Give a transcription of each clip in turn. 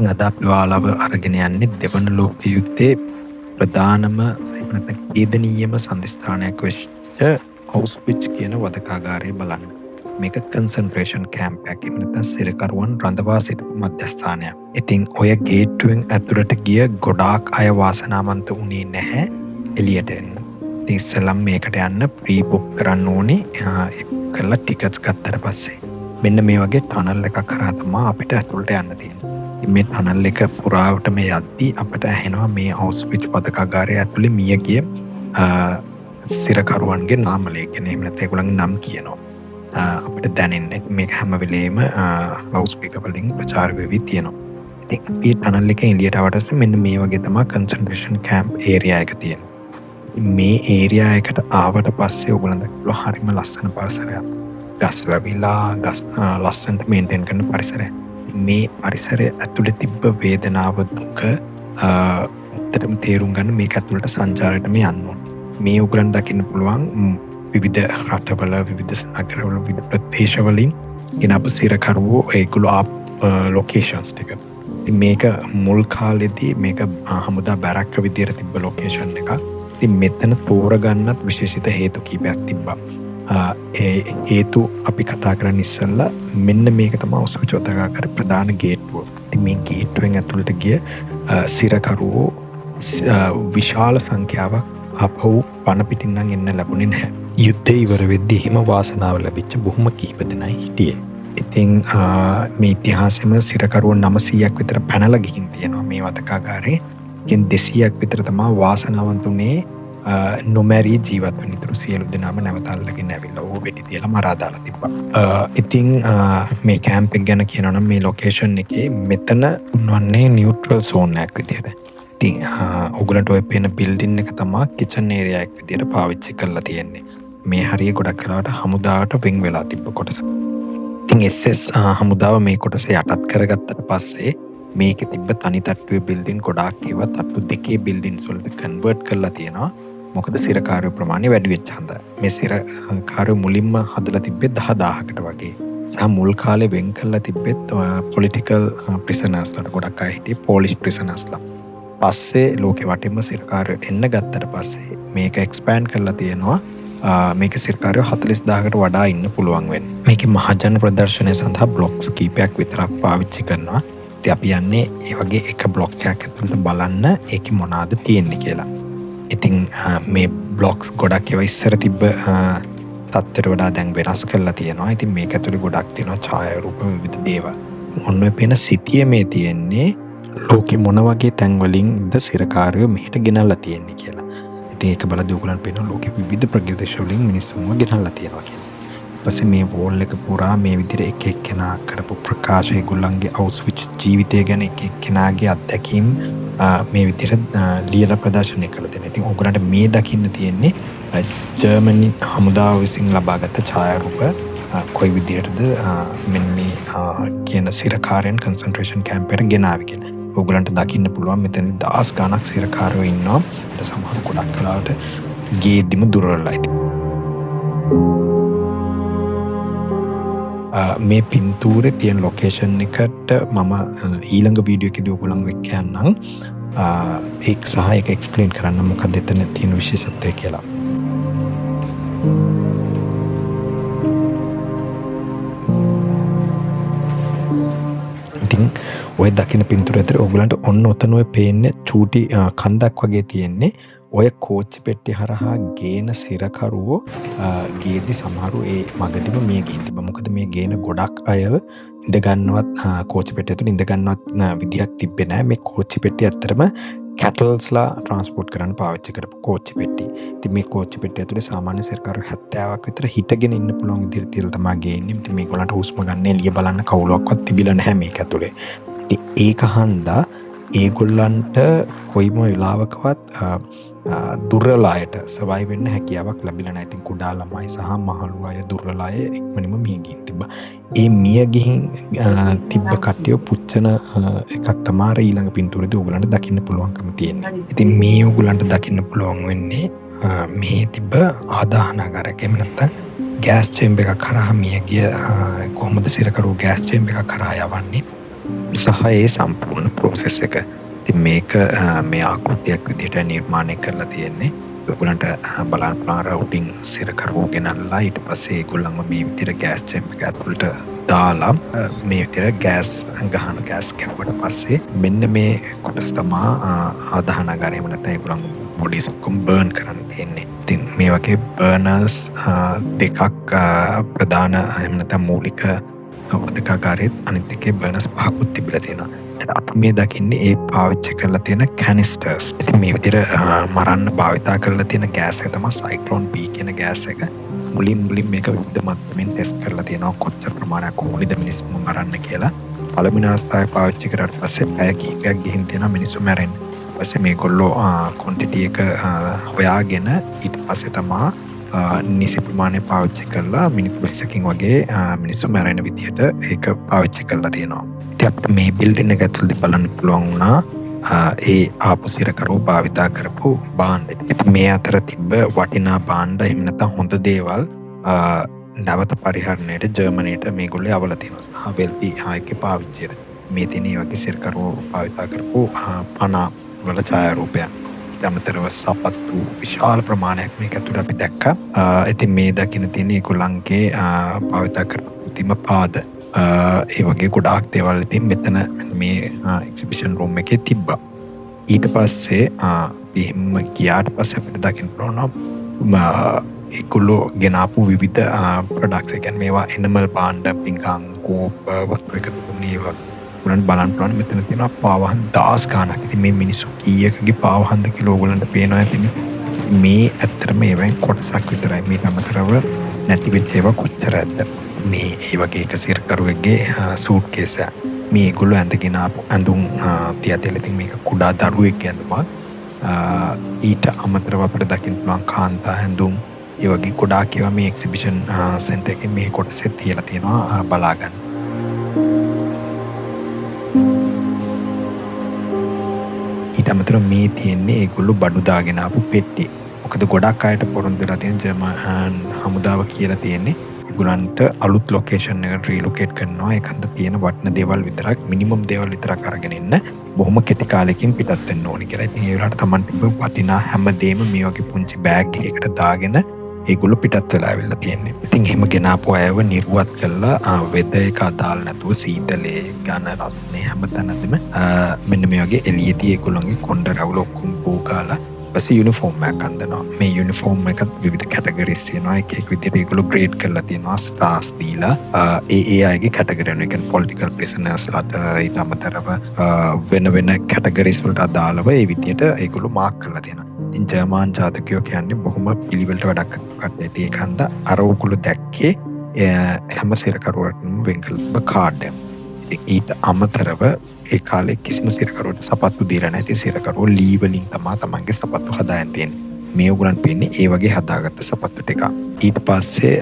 ඉතින් අද අපි ඔයාලව අරගෙන යන්නේ දෙවන ලෝක යුද්ධයේ ප්‍රධානම ඛේදනීයම සන්ධස්ථානයක් වෙච්ච අවුස්විච් කියන වධකාගාරය බලන්න. මේක කන්සන්ට්‍රේෂන් කැම්ප් එකක්. එහෙම නැත්නම් සිරකරුවන් රඳවා සිටපු මධ්‍යස්ථානයක්. ඉතින් ඔය ගේට්ටුවෙන් ඇතුළට ගිය ගොඩාක් අය වාසනාවන්ත වුණේ නැහැ එළියට එන්න. ඉතින් ඉස්සෙල්ලම මේකට යන්න ප්‍රී බුක් කරන්න ඕනේ. කරලා ටිකට්ස් ගත්තට පස්සේ මෙන්න මේ වගේ ටනල් එකක් කරා තමයි අපිට ඇතුළට යන්න තියෙන්නේ. මේ ටනල් එක පුරාවට මේ යද්දී අපට ඇහෙනවා මේ අවුස්විච් වධකාගාරය ඇතුලේ මිය ගිය සිරකරුවන්ගේ නාම ලේඛන. එහෙම නැත්නම් ඒගොල්ලන්ගේ නම් කියනවා. අපිට දැනෙන්නේ මේක හැම වෙලේම ලවුඩ් ස්පීකර් වලින් ප්‍රචාර වෙවි තියෙනවා. ඉතින් මේ ටනල් එකෙන් එළියට ආවට මේ වගේ තමයි කන්සන්ට්‍රේෂන් කැම්ප් ඒරියා එක තියෙන්නේ. මේ ඒරියා එකට ආවට පස්සේ ඔයගොල්ලන් දැක්කලා හරිම ලස්සන පරිසරයක්. ගස් වැවිලා ගස් ලස්සනට මේන්ටේන් කරන පරිසරයක්. මේ පරිසරය ඇතුළේ තිබ්බ වේදනාව දුක ඇත්තටම තේරුම් ගන්න මේක ඇතුළට සංචාරයටම යන්න ඕනේ. මේ ඔයගොල්ලන් දකින්න පුළුවන් විවිධ රටවල විවිධ නගරවල විවිධ ප්‍රදේශවලින් ගෙනපු සිරකරුවෝ ඒගොල්ලෝ ලොකේෂන්ස් ටික. ඉතින් මේක මුල් කාලෙදී මේක හමුදා බැරක්ක විදියට තිබ්බ ලොකේෂන් එකක්. ඉතින් මෙතන තෝරගන්නත් විශේෂිත හේතු කීපයක් තිබ්බා. ඒ හේතු අපි කතා කරන්න ඉස්සෙල්ලා මෙන්න මේක තමයි අවුස්විච් වධකාගාරේ ප්‍රධාන ගේට්ටුව. ඉතින් මේ ගේට්ටුවෙන් ඇතුළට ගිය සිරකරුවෝ විශාල සංඛ්‍යාවක් ආපහු පණ පිටින් නම් එන්න ලැබුණේ නැහැ. යුද්ධය ඉවර වෙද්දී එහෙම වාසනාව ලැබිච්ච බොහොම කීප දෙනයි හිටියේ. ඉතින් මේ ඉතිහාසෙම සිරකරුවෝ 900ක් විතර පැනලා ගිහින් තියෙනවා මේ වධකාගාරේ. ඉතින් 200ක් විතර තමයි වාසනාවන්ත උනේ නොමැරී ජීවත් වෙන. ඉතුරු සියලු දෙනාම නැවත අල්ලගෙන ඇවිල්ලා ඕ වෙඩි තියලා මරා දාලා තිබ්බා. ඉතින් මේ කැම්ප් එක ගැන කියනවා නම් මේ ලොකේෂන් එකේ මෙතන උන්වන්නේ නියුට්‍රල් සෝන් එකක් විදියට. ඉතින් ඔයගලන්ට ඔය පේන බිල්ඩින් එක තමයි කිචන් ඒරියා එක විදියට පාවිච්චි කරලා තියෙන්නේ. මේ හරිය ගොඩක් වෙලාවට හමුදාවට වෙන් වෙලා තිබ්බ කොටස. ඉතින් SS හමුදාව මේ කොටස යටත් කරගත්තට පස්සේ මේකේ තිබ්බ තනි තට්ටුවේ බිල්ඩින් ගොඩාක් ඒවා තට්ටු දෙකේ බිල්ඩින්ස් වලට කන්වර්ට් කරලා තියෙනවා. මොකද සිරකාරයෝ ප්‍රමාණය වැඩි වෙච්ච හන්ද. මේ සිරකාරයෝ මුලින්ම හදලා තිබ්බේ 10000කට වගේ. සහ මුල් කාලේ වෙන් කරලා තිබ්බෙත් පොලිටිකල් ප්‍රිසනර්ස්ලාට ගොඩක් අය හිටියේ පෝලිෂ් ප්‍රිසනර්ස්ලා. පස්සේ ලෝකෙ වටේම සිරකාරයෝ එන්න ගත්තට පස්සේ මේක එක්ස්පෑන්ඩ් කරලා තියෙනවා. මේක සිරකාරයෝ 40000කට වඩා ඉන්න පුළුවන් වෙන්නේ. මේකේ මහජන ප්‍රදර්ශනය සඳහා බ්ලොක්ස් කීපයක් විතරක් පාවිච්චි කරනවා. ඉතින් අපි යන්නේ ඒ වගේ එක බ්ලොක් එකක් ඇතුළත බලන්න ඒකේ මොනවාද තියෙන්නේ කියලා. ඉතින් මේ බ්ලොක්ස් ගොඩක් ඒවා ඉස්සර තිබ්බ තත්ත්වයට වඩා දැන් වෙනස් කරලා තියෙනවා. ඉතින් මේක ඇතුලේ ගොඩක් තියෙනවා ඡායාරූප විවිධ දේවල්. ඔන්න ඔය පේන සිටියේ මේ තියෙන්නේ ලෝකෙ මොන වගේ තැන් වලින්ද සිරකාරයෝ මෙහෙට ගෙනල්ලා තියෙන්නේ කියලා. ඉතින් ඒක බලද්දී ඔයගලන්ට පේනවා ලෝකෙ විවිධ ප්‍රදේශ වලින් මිනිස්සුන්ව ගෙනල්ලා තියෙනවා කියලා. ඊපස්සේ මේ වෝල් එක පුරා මේ විදිහට එක එක්කෙනා කරපු ප්‍රකාශ ඒගොල්ලන්ගේ අවුස්විච් ජීවිතය ගැන එක එක්කෙනාගේ අත්දැකීම් මේ විදිහට ලියලා ප්‍රදර්ශනය කළා දෙනවා. ඉතින් ඔයගොල්ලන්ට මේ දකින්න තියෙන්නේ ජර්මනි හමුදාව විසින් ලබාගත් ඡායාරූප කොයි විදිහටද මෙන්න මේ කියන සිරකාරයන් කන්සන්ට්‍රේෂන් කැම්ප් එකට ගෙනාවේ කියලා. ඔයගොල්ලන්ට දකින්න පුළුවන් මෙතන 10 ගණක් සිරකාරයෝ ඉන්නවා. ඒ සමහර ගොඩක් වෙලාවට ගේද්දිම දුරවලා ඉතින් මේ පින්තූරේ තියෙන ලොකේෂන් එකට මම ඊළඟ වීඩියෝ එකේදී ඔයගොල්ලන්ව එක්ක යන්නම්. ඒක සහ ඒක එක්ස්ප්ලেইন කරන්න මොකක්ද එතන තියෙන විශේෂත්වය කියලා. ඉතින් ඔය දකින්න පින්තූරය ඇතුලේ ඔයගොල්ලන්ට ඔන්න ඔතන ඔය පේන්නේ චූටි කන්දක් වගේ තියෙන්නේ. ඔය කෝච්චි පෙට්ටිය හරහා ගේන සිරකරුවෝ ගේද්දි සමහරු ඒ මගදීම මේ ගිහින් තිබ්බා. මොකද මේ ගේන ගොඩක් අයව ඉඳ ගන්නවත් කෝච්චි පෙට්ටිය ඇතුළේ ඉඳ ගන්නවත් විදියක් තිබ්බේ නැහැ. මේ කෝච්චි පෙට්ටිය ඇත්තටම කැටල්ස්ලා ට්‍රාන්ස්පෝර්ට් කරන්න පාවිච්චි කරපු කෝච්චි පෙට්ටිය. ඉතින් මේ කෝච්චි පෙට්ටිය ඇතුළේ සාමාන්‍ය සිරකරුවෝ 70ක් විතර හිටගෙන ඉන්න පුළුවන් විදිහට තියලා තමයි ගේන්නේ. ඉතින් මේගොල්ලන්ට හුස්ම ගන්න එළිය බලන්න කවුලක්වත් තිබිලා නැහැ මේක ඇතුළේ. ඉතින් ඒක හන්දා ඒගොල්ලන්ට කොයිම වෙලාවකවත් දුර්වල අයට සර්වයිව් වෙන්න හැකියාවක් ලැබිලා නැහැ. ඉතින් කුඩා ළමයි සහ මහලු අය දුර්වල අය ඉක්මනින්ම මිය ගිහින් තිබ්බා. ඒ මිය ගිහින් තිබ්බ කට්ටිය පුච්චන එකක් තමයි ඊළඟ පින්තූරේදී ඔයගලන්ට දකින්න පුළුවන්කම තියෙන්නේ. ඉතින් මේ ඔයගලන්ට දකින්න පුළුවන් වෙන්නේ මේ තිබ්බ ආදාහනාගාරයක්. එහෙම නැත්නම් ගෑස් චේම්බර් එකක් කරා මිය ගිය කොහොමද සිරකරුවෝ ගෑස් චේම්බර් එකක් කරා යවන්නේ. සහ ඒ සම්පූර්ණ ප්‍රෝසෙස් එක. ඉතින් මේක මේ ආකෘතියක් විදිහට නිර්මාණය කරලා තියෙන්නේ. ඔයගොල්ලන්ට බලන්න පුළුවන් රවුටින් සිරකරුවෝ ගෙනල්ලා ඊට පස්සේ ඒගොල්ලන්ව මේ විදිහට ගෑස් චැම්බර් එක ඇතුළට දාලා මේ විදිහට ගෑස් කැපුවට පස්සේ මෙන්න මේ කොටස තමා ආදාහනාගාරය එහෙම නැත්නම් ඒගොල්ලන් බොඩිස් ඔක්කොම බර්න් කරන්න තියෙන්නේ. ඉතින් මේ වගේ බර්නර්ස් දෙකක් ප්‍රධාන එහෙම නැත්නම් මූලික උදකාගාරයේත් අනිත් එකේ බර්නර්ස් පහකුත් තිබිලා තියෙනවා. අපි මේ දකින්නේ ඒ පාවිච්චි කරලා තියෙන කැනිස්ටර්ස්. ඉතින් මේ විදිහට මරන්න භාවිතා කරලා තියෙන ගෑස් එක තමයි සයික්ලෝන් B කියන ගෑස් එක. මුලින් මේක විවිධ මට්ටමින් ටෙස්ට් කරලා තියෙනවා කොච්චර ප්‍රමාණයක් ඕනිද මිනිස්සුන්ව මරන්න කියලා. පළවෙනි අවස්ථාවේ පාවිච්චි කරාට පස්සේ පැය කිහිපයක් ගිහින් තියෙනවා මිනිස්සු මැරෙන්න. ඊපස්සේ මේගොල්ලෝ ක්වොන්ටිටි එක හොයාගෙන ඊට පස්සේ තමයි නිසි ප්‍රමාණය පාවිච්චි කරලා මිනිත්තු 20කින් වගේ මිනිස්සු මැරෙන විදිහට ඒක පාවිච්චි කරලා තියෙනවා. ඉතින් අපිට මේ බිල්ඩින් එක ඇතුළේ බලන්න පුළුවන් වුණා ඒ ආපු සිරකරුවෝ භාවිතා කරපු භාණ්ඩ. ඉතින් මේ අතර තිබ්බ වටිනා භාණ්ඩ එහෙම නැත්නම් හොඳ දේවල් නැවත පරිහරණයට ජර්මනියට මේගොල්ලෝ යවලා තියෙනවා. වෙල්ති ආයක පාවිච්චියට. මේ තියෙන වගේ සිරකරුවෝ භාවිතා කරපු පණ වල ඡායාරූපයක්. අමතරව සපත්තු විශාල ප්‍රමාණයක් මේක ඇතුළේ අපි දැක්කා. ඉතින් මේ දකින්න තියෙන ඒගොල්ලන්ගේ භාවිතා කරපු කෘතිම පාද ඒ වගේ ගොඩාක් දේවල් ඉතින් මෙතන මේ එක්සිබිෂන් රූම් එකේ තිබ්බා. ඊට පස්සේ එහෙම ගියාට පස්සේ අපිට දකින්න පුළුවන් ඒගොල්ලෝ ගෙනාපු විවිධ ප්‍රොඩක්ට්ස්. ඒ කියන්නේ මේවා එනිමල් භාණ්ඩ, පින්කම්, කෝප, වස්තු එකතු වුණේවා. උනන් බලන්න පුළුවන් මෙතන තියෙනවා පාවහන් 10 ගාණක්. ඉතින් මේ මිනිස්සු කීයකගේ පාවහන්ද කියලා ඕගොල්ලන්ට පේනවා ඇතිනේ. මේ ඇත්තටම ඒවෙන් කොටසක් විතරයි. මේට අමතරව නැති වෙච්ච ඒවා කොච්චර ඇද්ද? මේ ඒ වගේ එක සිරකරුවෙක්ගේ සූට් කේස් එක. මේ ඒගොල්ලෝ ඇඳගෙන ආපු ඇඳුම් තියතෙල ඉතින් මේක කුඩා දරුවෙක්ගේ ඇඳුමක්. ඊට අමතරව අපිට දකින්න පුළුවන් කාන්තා ඇඳුම්. ඒ වගේ ගොඩාක් ඒවා මේ එක්සිබිෂන් සෙන්ටර් එකේ මේ කොටසේ තියලා තියෙනවා බලා ගන්න. ඊට අමතරව මේ තියෙන්නේ ඒගොල්ලෝ බඩු දාගෙන ආපු පෙට්ටි. මොකද ගොඩක් අයට පොරොන්දු වෙලා තියෙන ජර්මන් හමුදාව කියලා තියෙන්නේ ඒගොල්ලන්ට අලුත් ලොකේෂන් එකට රීලොකේට් කරනවා. ඒකන්ද තියෙන වටින දේවල් විතරක් මිනිමම් දේවල් විතරක් අරගෙන ඉන්න බොහොම කෙටි කාලෙකින් පිටත් වෙන්න ඕනි කියලා. ඉතින් ඒ වෙලාවට Tamanට වටිනා හැමදේම මේ වගේ පුංචි බෑග් එකකට දාගෙන ඒගොල්ලෝ පිටත් වෙලා ආවිල්ලා තියෙන්නේ. ඉතින් එහෙම ගෙනාපු අයව නිර්වත් කරලා වෙද එක අදාළ නැතුව සීතලේ ඝන රස්නේ හැමතැනදම මෙන්න මේ වගේ එළියේදී ඒගොල්ලන්ගේ කොණ්ඩ රැවුල ඔක්කොම පූකාලා ඊපස්සේ යුනිෆෝම් එකක් අඳිනවා. මේ යුනිෆෝම් එකත් විවිධ කැටගරිස් තියෙනවා. එක එක විදිහට ඒගොල්ලෝ ග්‍රේඩ් කරලා තියෙනවා. ස්ටාර්ස් දීලා ඒ අයගේ කැටගරි එක කියන්නේ පොලිටිකල් ප්‍රිසනර්ස්ලාට ඊට අමතරව වෙන කැටගරිස් වලට අදාළව ඒ විදිහට ඒගොල්ලෝ මාක් කරලා තියෙනවා. ඉතින් ජර්මන් ජාතකයෝ කියන්නේ බොහොම පිළිවෙලට වැඩක් කරන කට්ටිය. ඒකන්ද අර උකුළු දැක්කේ හැම සිරකරුවටම වෙන් කළ කාඩ් එක. ඊට අමතරව ඒ කාලේ කිසිම සිරකරුවට සපත්තු දීලා නැති සිරකරුවෝ ලී වලින් තමන්ගේ සපත්තු හදාගෙන තියෙන්නේ. මේ උගලන් පෙන්නේ ඒ වගේ හදාගත්ත සපත්තු ටික. ඊට පස්සේ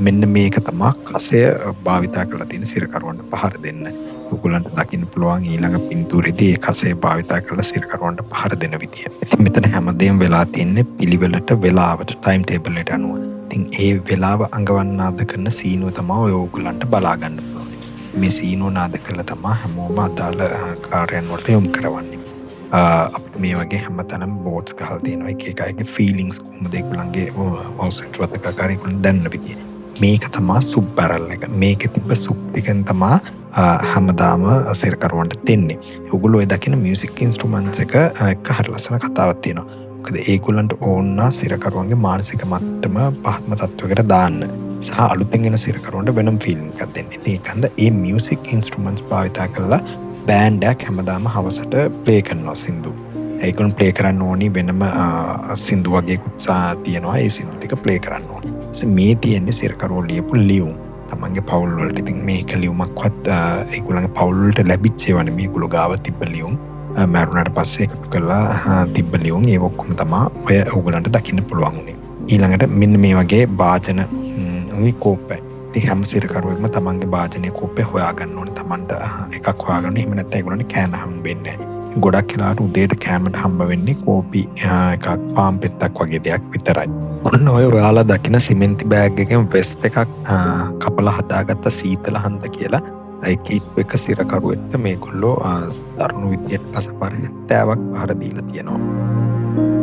මෙන්න මේක තමයි කසය භාවිතා කරලා තියෙන සිරකරුවන්ට පහර දෙන්න. උගලන්ට දකින්න පුළුවන් ඊළඟ පින්තූරෙදී ඒ කසය භාවිතා කරලා සිරකරුවන්ට පහර දෙන විදිය. ඉතින් මෙතන හැමදේම වෙලා තින්නේ පිළිවෙලට වෙලාවට ටයිම් ටේබල් එකට අනුව. ඉතින් ඒ වෙලාව අඟවන්නාද කරන සීනුව තමයි ඔය උගලන්ට බලා ගන්න පුළුවන්. මේ සීනුව නාද කරලා තමයි හැමෝම අදාළ කාර්යයන් වලට යොමු කරවන්නේ. අපිට මේ වගේ හැමතැනම බෝඩ්ස් ගහලා තියෙනවා. එක අයගේ ෆීලිංග්ස් කොහොමද ඒගොල්ලන්ගේ ඔවුසෙන්ට් වතකාරී කොහොමද දැනන විදිය. මේක තමයි සුප් බැරල් එක. මේකේ තිබ්බ සුප් එකෙන් තමයි හැමදාම සිරකරුවන්ට දෙන්නේ. ඒගොල්ලෝ ඒ දකින මියුසික් ඉන්ස්ට්‍රුමන්ට්ස් එක හරිය ලස්සන කතාවක් තියෙනවා. මොකද ඒගොල්ලන්ට ඕන සිරකරුවන්ගේ මානසික මට්ටම පහත්ම තත්වයකට දාන්න. සහ අලුතෙන් එන සිරකරුවන්ට වෙනම ෆීලිං එකක් දෙන්න. ඉතින් ඒකන්ද මේ මියුසික් ඉන්ස්ට්‍රුමන්ට්ස් භාවිතා කරලා බෑන්ඩ් එකක් හැමදාම හවසට ප්ලේ කරනවා සින්දු. ඒකන් ප්ලේ කරන්න ඕනි වෙනම සින්දු වගේ කුත්සා තියෙනවා. ඒ සින්දු ටික ප්ලේ කරන්න ඕනි. මේ තියෙන්නේ සිරකරුවෝ ලියපු ලියුම්. තමන්ගේ පවුල් වලට. ඉතින් මේක ලියුමක්වත් ඒගොල්ලන්ගේ පවුල් වලට ලැබිච්ච ඒවා නෙමෙයි. ඒගොල්ලෝ ගාව තිබ්බ ලියුම්. මරුණාට පස්සේ එකතු කරලා තිබ්බ ලියුම්. ඒ ඔක්කොම තමයි ඔය ඕගොල්ලන්ට දකින්න පුළුවන් උනේ. ඊළඟට මෙන්න මේ වගේ වාදන කෝප්පය. ඉතින් හැම සිරකරුවෙක්ම තමන්ගේ වාදනයේ කෝප්පය හොයාගන්න ඕනේ. තමන්ට එකක් හොයාගන්න. එහෙම නැත්නම් ඒගොල්ලන්ට කෑම හම්බෙන්නේ නැහැ. ගොඩක් වෙලාවට උදේට කෑමට හම්බ වෙන්නේ කෝපි එකක් පාන් පෙත්තක් වගේ දෙයක් විතරයි. ඔන්න ඔය ඔයාලා දකින සිමෙන්ති බෑග් එකෙන් වෙස්ට් එකක් කපලා හදාගත්ත සීතල හන්ද කියලා එක සිරකරුවෙක්ට මේගොල්ලෝ දරුණු විදියට පසපරිතෑවක් පහර දීලා තියෙනවා.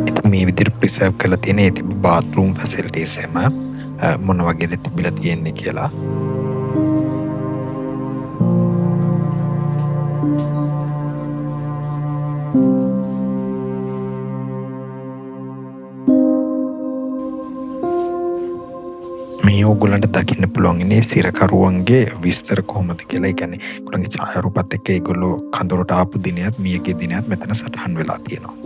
ඉතින් මේ විදිහට ප්‍රිසර්ව් කරලා තියෙන ඒ තිබු බාත්රූම් ෆැසිලිටිස් මොන වගේද තිබිලා තියෙන්නේ කියලා. මේ ඕගොල්ලන්ට දකින්න පුළුවන්න්නේ සිරකරුවන්ගේ විස්තර කොහොමද කියලා. ඒ කියන්නේ ඒගොල්ලන්ගේ ඡායාරූපත් එක්ක ඒගොල්ලෝ කඳවුරට ආපු දිනයත් මියගේ දිනයත් මෙතන සටහන් වෙලා තියෙනවා.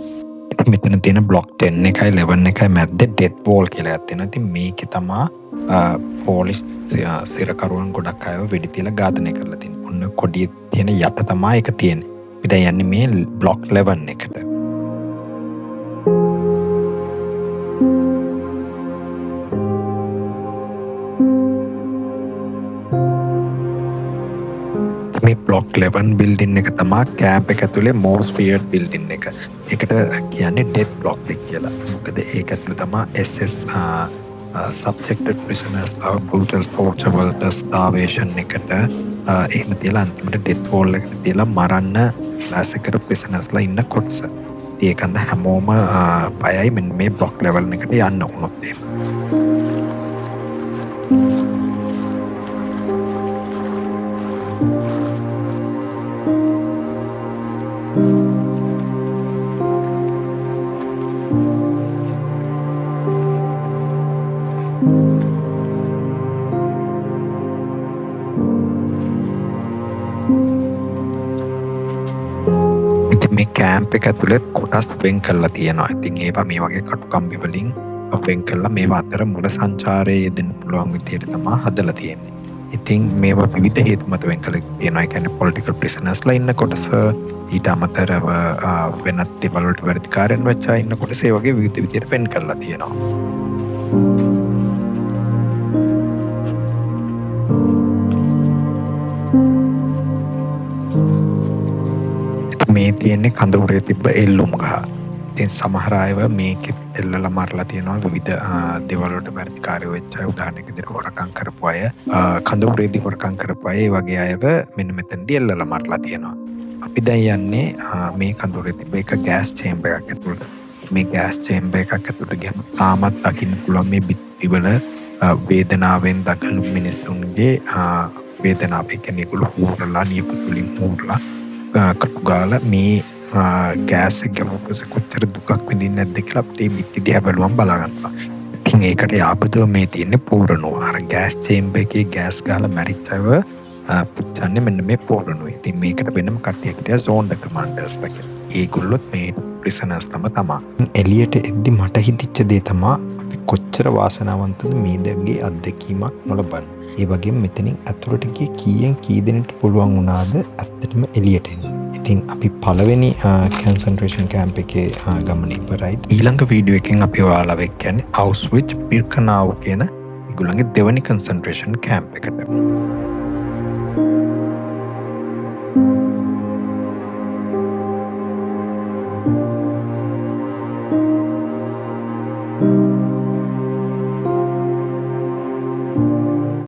ඉතින් මෙතන තියෙන බ්ලොක් 10 එකයි 11 එකයි මැද්දේ ඩෙත් වෝල් කියලා එකක් තියෙනවා. ඉතින් මේකේ තමා පොලිස් සිරකරුවන් ගොඩක් අයව වෙඩි තියලා ඝාතනය කරලා තියෙනවා. ඔන්න කොඩියේ තියෙන යට තමා ඒක තියෙන්නේ. අපි දැන් යන්නේ මේ බ්ලොක් 11 එකට. මේ බ්ලොක් 11 බිල්ඩින් එක තමා කැම්ප් එක ඇතුලේ මෝස්ට් ෆියර්ඩ් බිල්ඩින් එක. ඒකට කියන්නේ ඩෙත් බ්ලොක් එක කියලා. මොකද ඒක ඇතුලේ තමා SS subjected prisoners brutal torture වලට starvation එකට එහෙම තියලා අන්තිමට ඩෙත් වෝල් එකට තියලා මරන්න ලාස් එකට prisoners ලා ඉන්න කොටස. ඒකන්ද හැමෝම බයයි මෙන්න මේ බ්ලොක් ලෙවල් එකට යන්න වුණොත් එහෙම. කැම්ප් එක ඇතුළේ කොටස් වෙන් කරලා තියෙනවා. ඉතින් ඒවා මේ වගේ කටුකම්බි වලින් වෙන් කරලා මේවා අතර මුල සංචාරයේ යෙදෙන්න පුළුවන් විදියට තමයි හදලා තියෙන්නේ. ඉතින් මේවා විවිධ හේතු මත වෙන් කරලා තියෙනවා. ඒ කියන්නේ පොලිටිකල් ප්‍රිසනර්ස්ලා ඉන්න කොටස, ඊට අමතරව වෙනත් දේවල් වලට වැඩිකාරයන් වෙච්චා ඉන්න කොටස, ඒ වගේ විවිධ විදියට වෙන් කරලා තියෙනවා. මේ තියෙන්නේ කඳවුරේ තිබ්බ එල්ලුම් ගහ. ඉතින් සමහර අයව මේකෙත් එල්ලලා මරලා තියෙනවා. විවිධ දේවල් වලට වැඩිකාරයෝ වෙච්ච අය, උදාහරණයක් විදිහට හොරකම් කරපු අය, කඳවුරේදී හොරකම් කරපු අය, ඒ වගේ අයව මෙන්න මෙතනදී එල්ලලා මරලා තියෙනවා. අපි දැන් යන්නේ මේ කඳවුරේ තිබ්බ එක ගෑස් චේම්බර් එකක් ඇතුළට. මේ ගෑස් චේම්බර් එකක් ඇතුළට ගියම තාමත් දකින්න පුළුවන් මේ බිත්තිවල වේදනාවෙන් දකළු මිනිසුන්ගේ වේදනාව. ඒ කියන්නේ ඒගොල්ලෝ හූරලා නියපොතුලින් හූරලා කටු ගාලා මේ ගෑස් එක කොච්චර දුකක් විඳින්නේ නැද්ද කියලා අපිට මේ බිත්ති දිහා බලුවම බලා ගන්නවා. ඉතින් ඒකට යාපතව මේ තියෙන්නේ පෝරණුව. අර ගෑස් චේම්බර් එකේ ගෑස් ගාලා මැරිච්චව පුච්චන්නේ මෙන්න මේ පෝරණුව. ඉතින් මේකට වෙනම කට්ටියක් හිටියා zone commanders කියලා. ඒගොල්ලොත් මේ prisoners තමයි. එළියට එද්දි මට හිතිච්ච දේ තමයි අපි කොච්චර වාසනාවන්තද මේ දෙගේ අත්දැකීමක් නොලබන්න. ඒ වගේම මෙතනින් ඇතුළට ගිය කීයෙන් කී දෙනෙක්ට පුළුවන් වුණාද ඇත්තටම එළියට එන්න. ඉතින් අපි පළවෙනි කන්සන්ට්‍රේෂන් කැම්ප් එකේ ගමන ඉවරයි. ඊළඟ වීඩියෝ එකෙන් අපි ඔයාලව එක්කන්නේ අවුස්විච් බිර්කනාව් කියන ඒගොල්ලන්ගේ දෙවනි කන්සන්ට්‍රේෂන් කැම්ප් එකට.